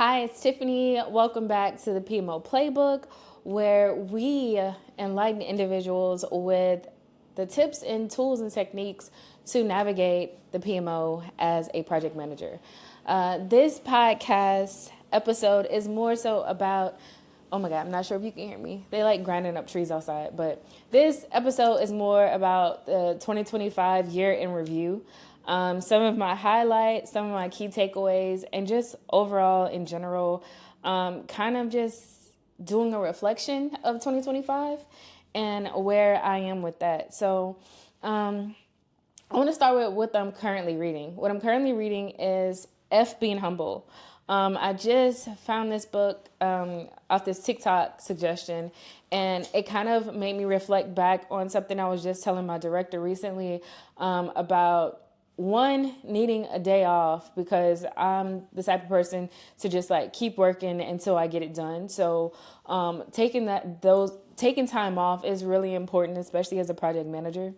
Hi, it's Tiffany. Welcome back to the PMO Playbook, where we enlighten individuals with the tips and tools and techniques to navigate the PMO as a project manager. This podcast episode is more so about, oh my God, I'm not sure if you can hear me. They like grinding up trees outside, but this episode is more about the 2025 year in review. Some of my highlights, some of my key takeaways, and just overall in general, kind of just doing a reflection of 2025 and where I am with that. So I want to start with what I'm currently reading. What I'm currently reading is F Being Humble. I just found this book off this TikTok suggestion, and it kind of made me reflect back on something I was just telling my director recently about one, needing a day off, because I'm the type of person to just like keep working until I get it done. So taking time off is really important, especially as a project manager.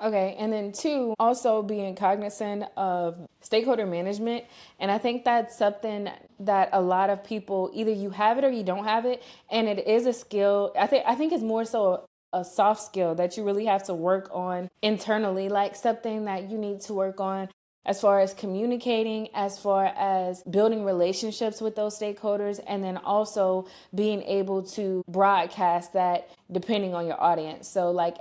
Okay, and then two, also being cognizant of stakeholder management. And I think that's something that a lot of people, either you have it or you don't have it, and it is a skill. I think it's more so a soft skill that you really have to work on internally, like something that you need to work on as far as communicating, as far as building relationships with those stakeholders, and then also being able to broadcast that depending on your audience. So like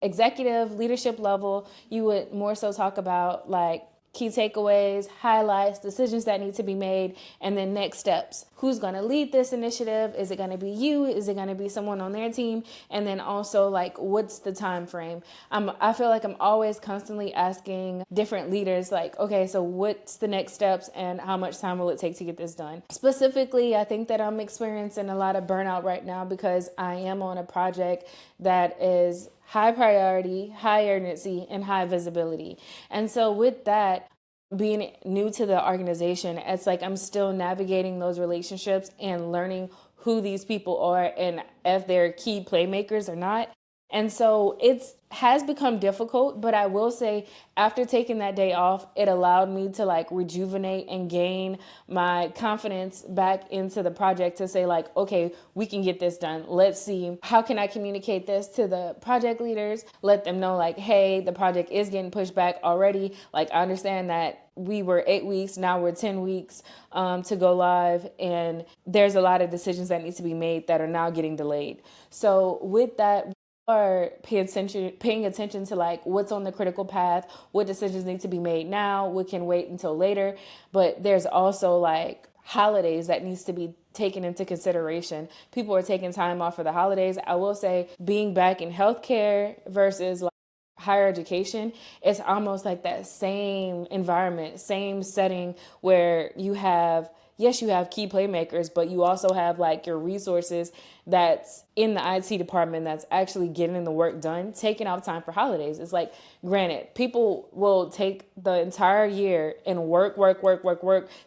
executive leadership level, you would more so talk about like key takeaways, highlights, decisions that need to be made, and then next steps. Who's going to lead this initiative? Is it going to be you? Is it going to be someone on their team? And then also like, what's the time frame? I feel like I'm always constantly asking different leaders like, okay, so what's the next steps and how much time will it take to get this done? Specifically, I think that I'm experiencing a lot of burnout right now because I am on a project that is high priority, high urgency, and high visibility. And so with that, being new to the organization, it's like I'm still navigating those relationships and learning who these people are and if they're key playmakers or not. And so it has become difficult, but I will say after taking that day off, it allowed me to like rejuvenate and gain my confidence back into the project to say like, okay, we can get this done. Let's see, how can I communicate this to the project leaders? Let them know like, hey, the project is getting pushed back already. Like I understand that we were 8 weeks, now we're 10 weeks to go live. And there's a lot of decisions that need to be made that are now getting delayed. So with that, are paying attention to like what's on the critical path, what decisions need to be made now, what can wait until later. But there's also like holidays that needs to be taken into consideration. People are taking time off for the holidays. I will say being back in healthcare versus like higher education, it's almost like that same environment, same setting where you have key playmakers, but you also have like your resources that's in the IT department that's actually getting the work done, taking out time for holidays. It's like, granted, people will take the entire year and work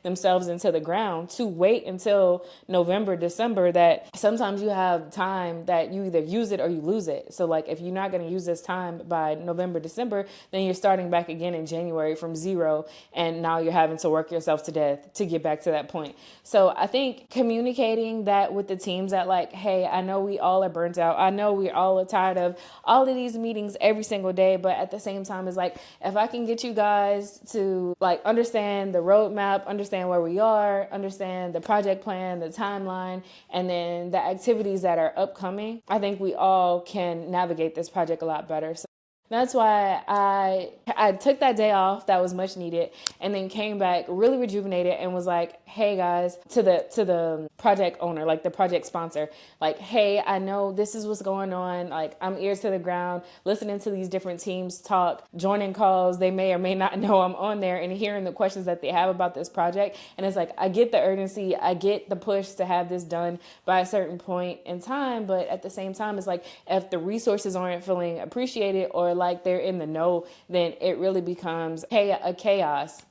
themselves into the ground to wait until November, December, that sometimes you have time that you either use it or you lose it. So like if you're not going to use this time by November, December, then you're starting back again in January from zero. And now you're having to work yourself to death to get back to that point. So I think communicating that with the teams that like, hey, I know we all are burnt out. I know we all are tired of all of these meetings every single day. But at the same time, it's like, if I can get you guys to like understand the roadmap, understand where we are, understand the project plan, the timeline, and then the activities that are upcoming, I think we all can navigate this project a lot better. So that's why I took that day off that was much needed, and then came back really rejuvenated and was like, hey guys, to the project owner, like the project sponsor, like, hey, I know this is what's going on. Like I'm ears to the ground, listening to these different teams talk, joining calls. They may or may not know I'm on there, and hearing the questions that they have about this project. And it's like, I get the urgency, I get the push to have this done by a certain point in time. But at the same time, it's like, if the resources aren't feeling appreciated or like they're in the know, then it really becomes a chaos,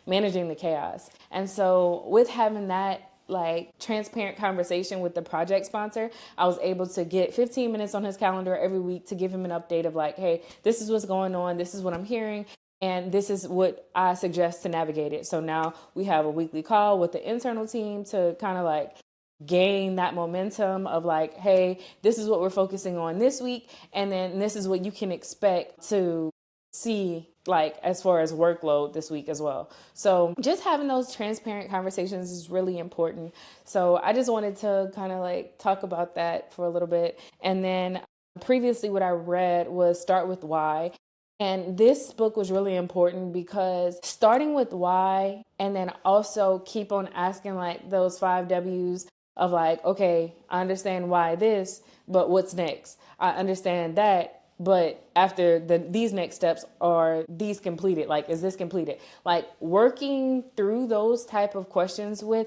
managing the chaos. And so with having that like transparent conversation with the project sponsor, I was able to get 15 minutes on his calendar every week to give him an update of like, hey, this is what's going on. This is what I'm hearing. And this is what I suggest to navigate it. So now we have a weekly call with the internal team to kind of like gain that momentum of like, hey, this is what we're focusing on this week. And then this is what you can expect to see like as far as workload this week as well. So just having those transparent conversations is really important. So I just wanted to kind of like talk about that for a little bit. And then previously what I read was Start with Why. And this book was really important because starting with why and then also keep on asking like those 5 W's of like, okay, I understand why this, but what's next? I understand that, but after these next steps are these completed? Like, is this completed? Like working through those type of questions with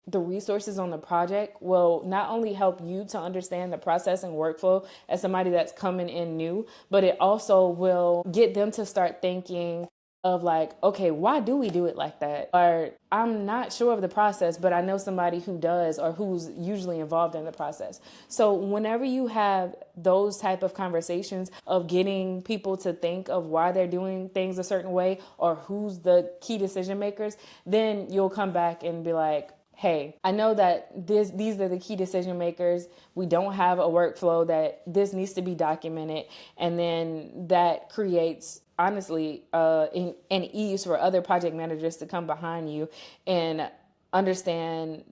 the resources on the project will not only help you to understand the process and workflow as somebody that's coming in new, but it also will get them to start thinking of like, okay, why do we do it like that? Or I'm not sure of the process, but I know somebody who does or who's usually involved in the process. So whenever you have those type of conversations of getting people to think of why they're doing things a certain way or who's the key decision makers, then you'll come back and be like, hey, I know that these are the key decision makers. We don't have a workflow that this needs to be documented. And then that creates, honestly, an ease for other project managers to come behind you and understand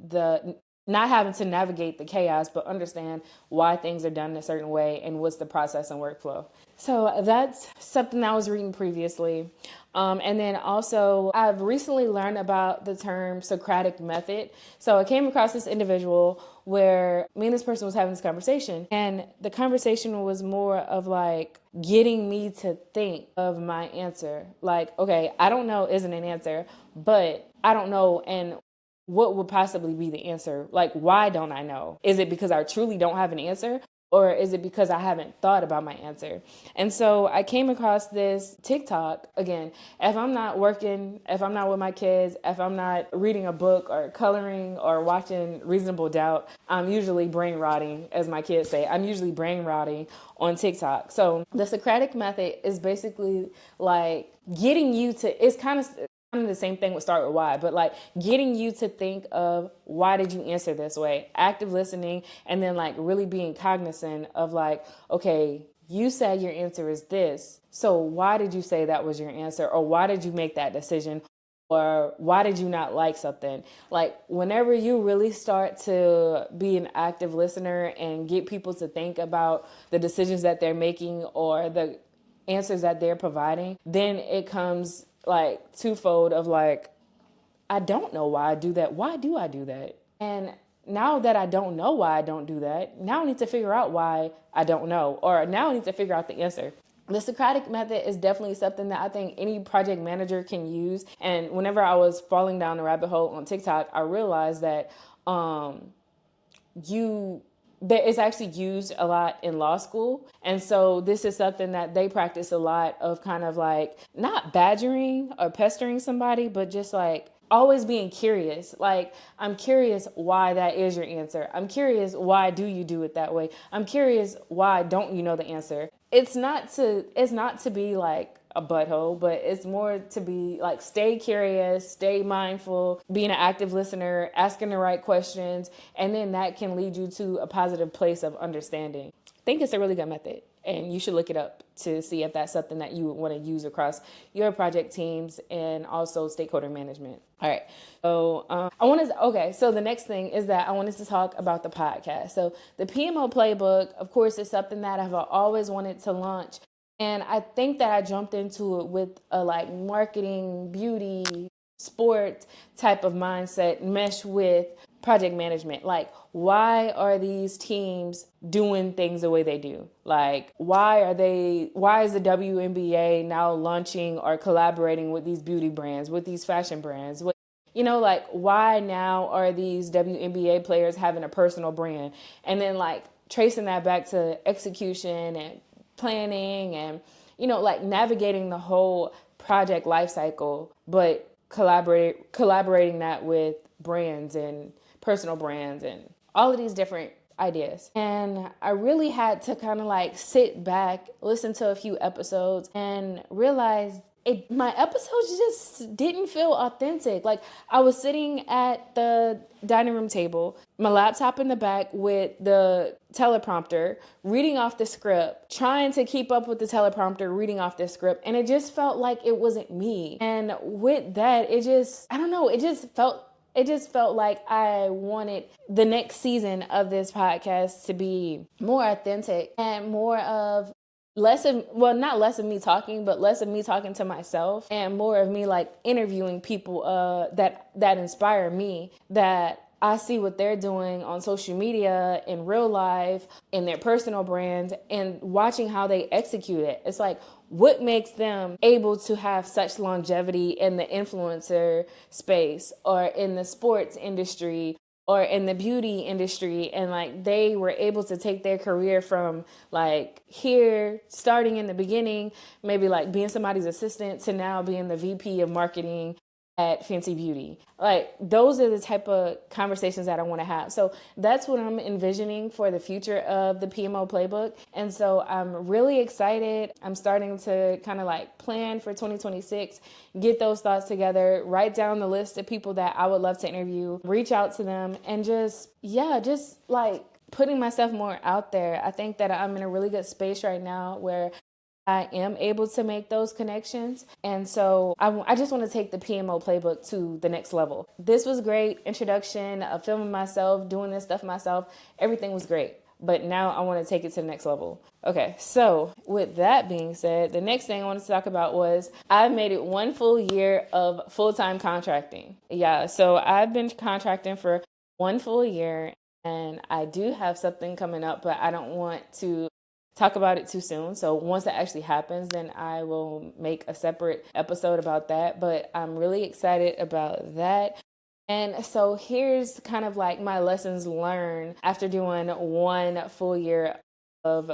not having to navigate the chaos, but understand why things are done a certain way and what's the process and workflow. So that's something I was reading previously. And then also I've recently learned about the term Socratic method. So I came across this individual where me and this person was having this conversation, and the conversation was more of like getting me to think of my answer. Like, okay, I don't know isn't an answer, but I don't know. And what would possibly be the answer? Like, why don't I know? Is it because I truly don't have an answer? Or is it because I haven't thought about my answer? And so I came across this TikTok. Again, if I'm not working, if I'm not with my kids, if I'm not reading a book or coloring or watching Reasonable Doubt, I'm usually brain rotting, as my kids say. I'm usually brain rotting on TikTok. So the Socratic method is basically like getting you to, it's kind of the same thing with Start with Why, but like getting you to think of why did you answer this way? Active listening, and then like really being cognizant of like, okay, you said your answer is this. So why did you say that was your answer? Or why did you make that decision? Or why did you not like something? Like whenever you really start to be an active listener and get people to think about the decisions that they're making or the answers that they're providing, then it comes like twofold of like, I don't know why I do that. Why do I do that? And now that I don't know why I don't do that, now I need to figure out why I don't know, or now I need to figure out the answer. The Socratic method is definitely something that I think any project manager can use. And whenever I was falling down the rabbit hole on TikTok, I realized that that it's actually used a lot in law school. And so this is something that they practice a lot of, kind of like not badgering or pestering somebody, but just like always being curious. Like, I'm curious why that is your answer. I'm curious, why do you do it that way? I'm curious, why don't you know the answer? It's not to be like a butthole, but it's more to be like, stay curious, stay mindful, being an active listener, asking the right questions, and then that can lead you to a positive place of understanding. I think it's a really good method, and you should look it up to see if that's something that you would want to use across your project teams and also stakeholder management. All right. So so the next thing is that I wanted to talk about the podcast. So the PMO playbook, of course, is something that I've always wanted to launch. And I think that I jumped into it with a like marketing, beauty, sport type of mindset mesh with project management. Like, why are these teams doing things the way they do? Like, why is the WNBA now launching or collaborating with these beauty brands, with these fashion brands? Like, why now are these WNBA players having a personal brand? And then like tracing that back to execution and planning and, like navigating the whole project life cycle, but collaborating that with brands and personal brands and all of these different ideas. And I really had to kind of like sit back, listen to a few episodes, and realize my episodes just didn't feel authentic. Like, I was sitting at the dining room table, my laptop in the back with the teleprompter, reading off the script, trying to keep up with the teleprompter, reading off the script, and it just felt like it wasn't me. And with that, I don't know, it just felt like I wanted the next season of this podcast to be more authentic and more of not less of me talking, but less of me talking to myself and more of me like interviewing people that inspire me, that I see what they're doing on social media, in real life, in their personal brands, and watching how they execute it. It's like, what makes them able to have such longevity in the influencer space or in the sports industry or in the beauty industry, and like they were able to take their career from like here, starting in the beginning, maybe like being somebody's assistant, to now being the VP of marketing at Fenty Beauty. Like, those are the type of conversations that I want to have. So that's what I'm envisioning for the future of the PMO playbook. And so I'm really excited. I'm starting to kind of like plan for 2026, get those thoughts together, write down the list of people that I would love to interview, reach out to them, and just like putting myself more out there. I think that I'm in a really good space right now where I am able to make those connections. And so I just want to take the PMO playbook to the next level. This was great. Introduction of filming myself, doing this stuff myself. Everything was great. But now I want to take it to the next level. Okay, so with that being said, the next thing I wanted to talk about was I made it 1 full year of full-time contracting. Yeah, so I've been contracting for 1 full year, and I do have something coming up, but I don't want to talk about it too soon. So once that actually happens, then I will make a separate episode about that. But I'm really excited about that. And so here's kind of like my lessons learned after doing 1 full year of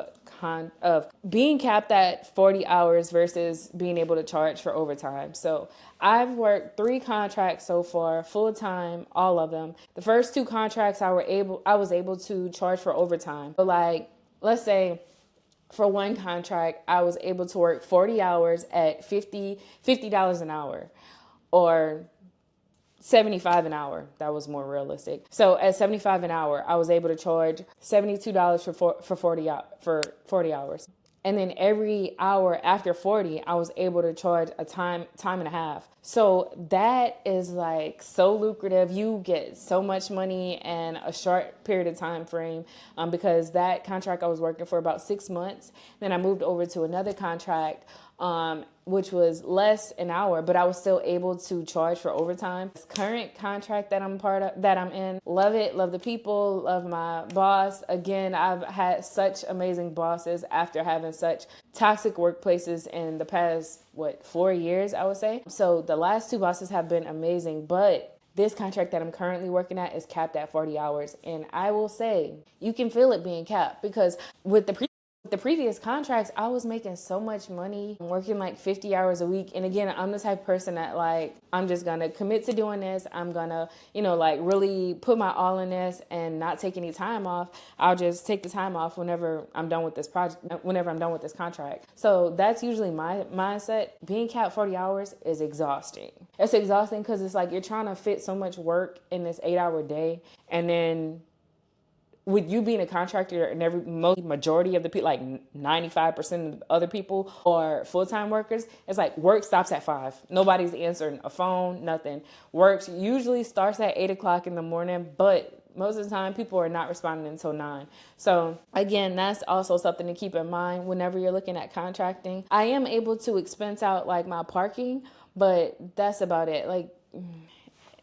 being capped at 40 hours versus being able to charge for overtime. So I've worked 3 contracts so far, full time, all of them. The first 2 contracts I was able to charge for overtime. But like, let's say for 1 contract, I was able to work 40 hours at $50 an hour, or 75 an hour. That was more realistic. So at 75 an hour, I was able to charge $72 for 40 hours. And then every hour after 40, I was able to charge a time and a half. So that is like so lucrative. You get so much money in a short period of time frame, because that contract I was working for about 6 months. Then I moved over to another contract, which was less an hour, but I was still able to charge for overtime. This current contract that I'm in, love it, love the people, love my boss. Again, I've had such amazing bosses after having such toxic workplaces in the past, 4 years, I would say. So the last 2 bosses have been amazing, but this contract that I'm currently working at is capped at 40 hours. And I will say, you can feel it being capped, because with the previous contracts, I was making so much money, working like 50 hours a week. And again, I'm the type of person that like, I'm just going to commit to doing this. I'm going to, like really put my all in this and not take any time off. I'll just take the time off whenever I'm done with this project, whenever I'm done with this contract. So that's usually my mindset. Being capped 40 hours is exhausting. It's exhausting because it's like you're trying to fit so much work in this 8-hour day. And then with you being a contractor, and majority of the people, like 95% of the other people are full-time workers, it's like work stops at 5. Nobody's answering a phone, nothing. Work usually starts at 8 o'clock in the morning, but most of the time people are not responding until 9. So again, that's also something to keep in mind whenever you're looking at contracting. I am able to expense out like my parking, but that's about it. Like,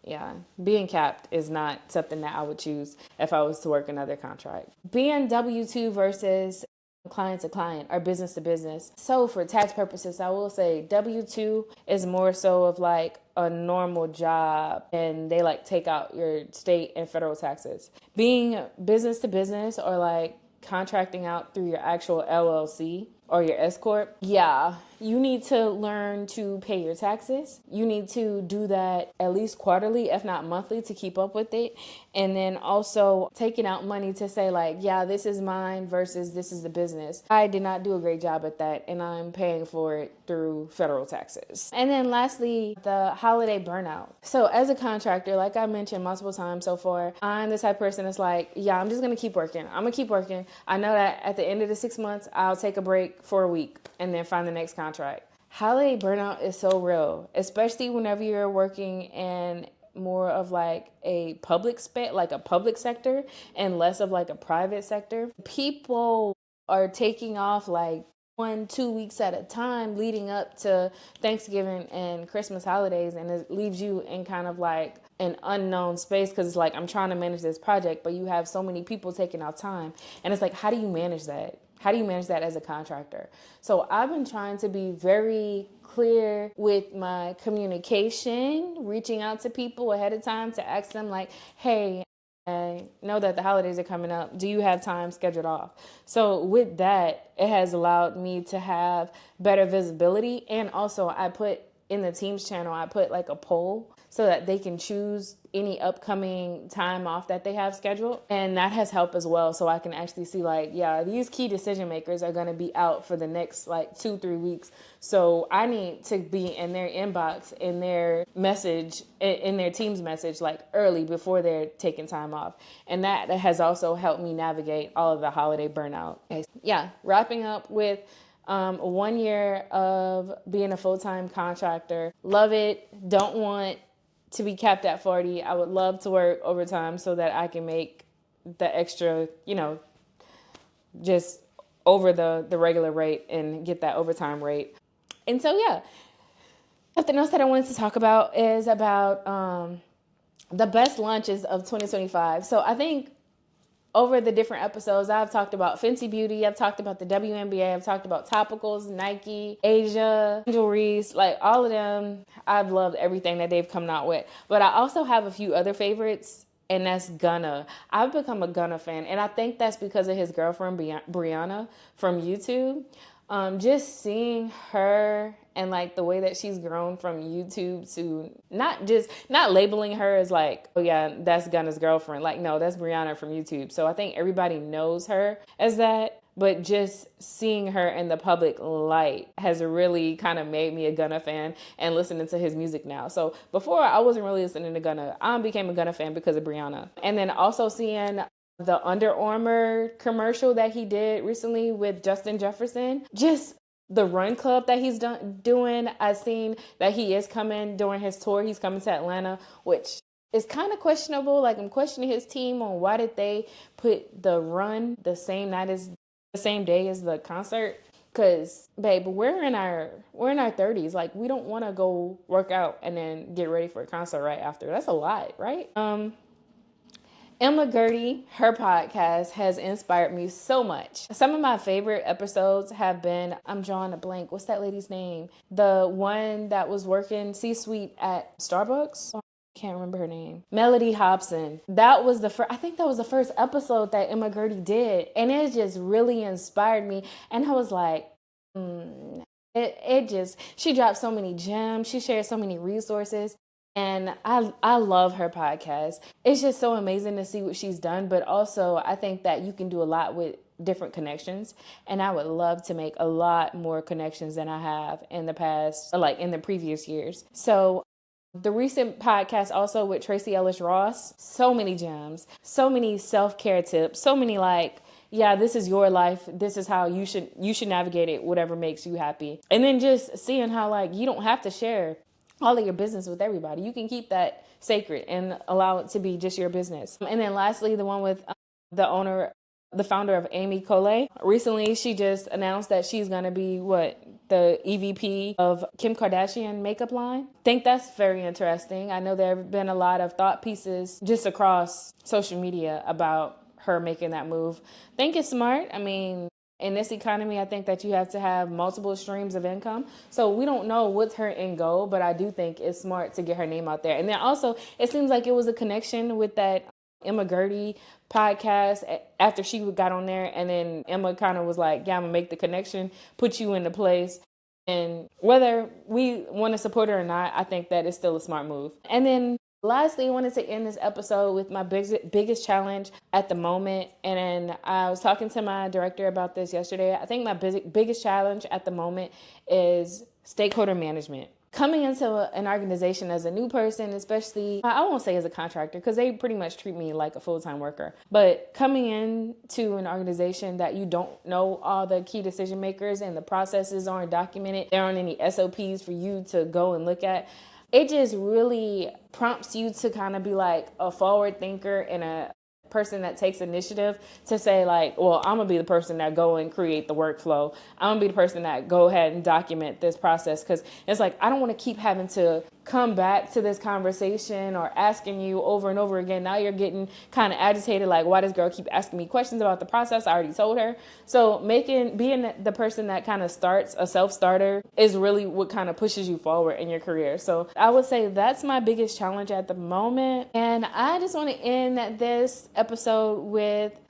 yeah, being capped is not something that I would choose if I was to work another contract. Being W-2 versus client to client or business to business. So for tax purposes, I will say W-2 is more so of like a normal job, and they like take out your state and federal taxes. Being business to business, or like contracting out through your actual LLC or your S corp, yeah, you need to learn to pay your taxes. You need to do that at least quarterly, if not monthly, to keep up with it. And then also taking out money to say like, yeah, this is mine versus this is the business. I did not do a great job at that, and I'm paying for it through federal taxes. And then lastly, the holiday burnout. So as a contractor, like I mentioned multiple times so far, I'm the type of person that's like, yeah, I'm just going to keep working. I'm going to keep working. I know that at the end of the 6 months, I'll take a break for a week and then find the next contract. Holiday burnout is so real, especially whenever you're working in more of like a public sector and less of like a private sector. People are taking off like 1-2 weeks at a time leading up to Thanksgiving and Christmas holidays, and it leaves you in kind of like an unknown space because it's like, I'm trying to manage this project, but you have so many people taking out time, and it's like, how do you manage that? How do you manage that as a contractor? So I've been trying to be very clear with my communication, reaching out to people ahead of time to ask them like, hey, I know that the holidays are coming up. Do you have time scheduled off? So with that, it has allowed me to have better visibility. And also I put in the Teams channel, I put like a poll so that they can choose any upcoming time off that they have scheduled. And that has helped as well. So I can actually see like, yeah, these key decision makers are going to be out for the next like 2-3 weeks. So I need to be in their inbox, in their message, in their Teams message, like early before they're taking time off. And that has also helped me navigate all of the holiday burnout. Okay. Yeah, wrapping up with 1 year of being a full-time contractor. Love it. Don't want to be capped at 40. I would love to work overtime so that I can make the extra, just over the regular rate and get that overtime rate. And so, yeah, something else that I wanted to talk about is about the best lunches of 2025. So I think over the different episodes, I've talked about Fenty Beauty, I've talked about the WNBA, I've talked about Topicals, Nike, Asia, Angel Reese, like all of them. I've loved everything that they've come out with. But I also have a few other favorites, and that's Gunna. I've become a Gunna fan, and I think that's because of his girlfriend, Brianna, from YouTube. Just seeing her and like the way that she's grown from YouTube to not labeling her as like, oh yeah, that's Gunna's girlfriend. Like, no, that's Brianna from YouTube. So I think everybody knows her as that, but just seeing her in the public light has really kind of made me a Gunna fan and listening to his music now. So before I wasn't really listening to Gunna. I became a Gunna fan because of Brianna. And then also seeing the Under Armour commercial that he did recently with Justin Jefferson, just the run club that he's doing. I've seen that he is coming during his tour. He's coming to Atlanta, which is kind of questionable. Like, I'm questioning his team on why did they put the run the same day as the concert. Because, babe, we're in our 30s. Like, we don't want to go work out and then get ready for a concert right after. That's a lot, right? Emma Grede, her podcast has inspired me so much. Some of my favorite episodes have been, I'm drawing a blank. What's that lady's name? The one that was working C-suite at Starbucks. I can't remember her name. Melody Hobson. That was I think that was the first episode that Emma Grede did. And it just really inspired me. And I was like, she dropped so many gems. She shared so many resources. And I love her podcast. It's just so amazing to see what she's done. But also, I think that you can do a lot with different connections. And I would love to make a lot more connections than I have in the past, like in the previous years. So the recent podcast also with Tracee Ellis Ross, so many gems, so many self-care tips, so many like, yeah, this is your life. This is how you should navigate it, whatever makes you happy. And then just seeing how like you don't have to share all of your business with everybody. You can keep that sacred and allow it to be just your business. And then lastly, the one with the founder of Ami Colé. Recently, she just announced that she's going to be the EVP of Kim Kardashian makeup line. Think that's very interesting. I know there have been a lot of thought pieces just across social media about her making that move. Think it's smart. I mean, in this economy, I think that you have to have multiple streams of income. So we don't know what's her end goal, but I do think it's smart to get her name out there. And then also, it seems like it was a connection with that Emma Grede podcast after she got on there. And then Emma kind of was like, yeah, I'm going to make the connection, put you into place. And whether we want to support it or not, I think that is still a smart move. And then lastly, I wanted to end this episode with my biggest challenge at the moment. And I was talking to my director about this yesterday. I think my biggest challenge at the moment is stakeholder management. Coming into an organization as a new person, especially, I won't say as a contractor, because they pretty much treat me like a full-time worker. But coming into an organization that you don't know all the key decision makers and the processes aren't documented, there aren't any SOPs for you to go and look at. It just really prompts you to kind of be like a forward thinker and a person that takes initiative to say like, well, I'm gonna be the person that go and create the workflow. I'm gonna be the person that go ahead and document this process, because it's like I don't want to keep having to come back to this conversation or asking you over and over again. Now you're getting kind of agitated, like, why does girl keep asking me questions about the process? I already told her. So being the person that kind of starts a self-starter is really what kind of pushes you forward in your career. So I would say that's my biggest challenge at the moment. And I just want to end this episode with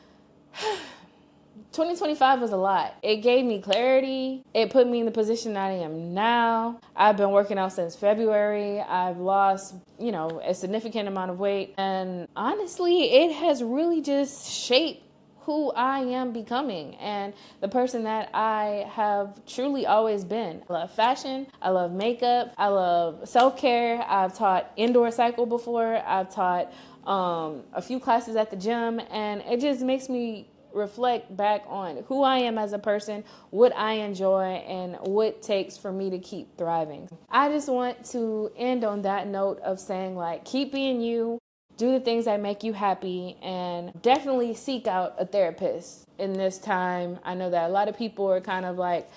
2025 was a lot. It gave me clarity. It put me in the position I am now. I've been working out since February. I've lost, a significant amount of weight. And honestly, it has really just shaped who I am becoming and the person that I have truly always been. I love fashion. I love makeup. I love self-care. I've taught indoor cycle before. I've taught a few classes at the gym, and it just makes me reflect back on who I am as a person, what I enjoy, and what it takes for me to keep thriving. I just want to end on that note of saying, like, keep being you, do the things that make you happy, and definitely seek out a therapist in this time. I know that a lot of people are kind of like,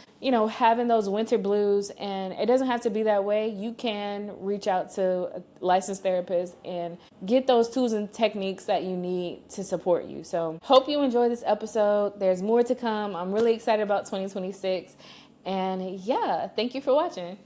having those winter blues, and it doesn't have to be that way. You can reach out to a licensed therapist and get those tools and techniques that you need to support you. So hope you enjoy this episode. There's more to come. I'm really excited about 2026. And yeah, thank you for watching.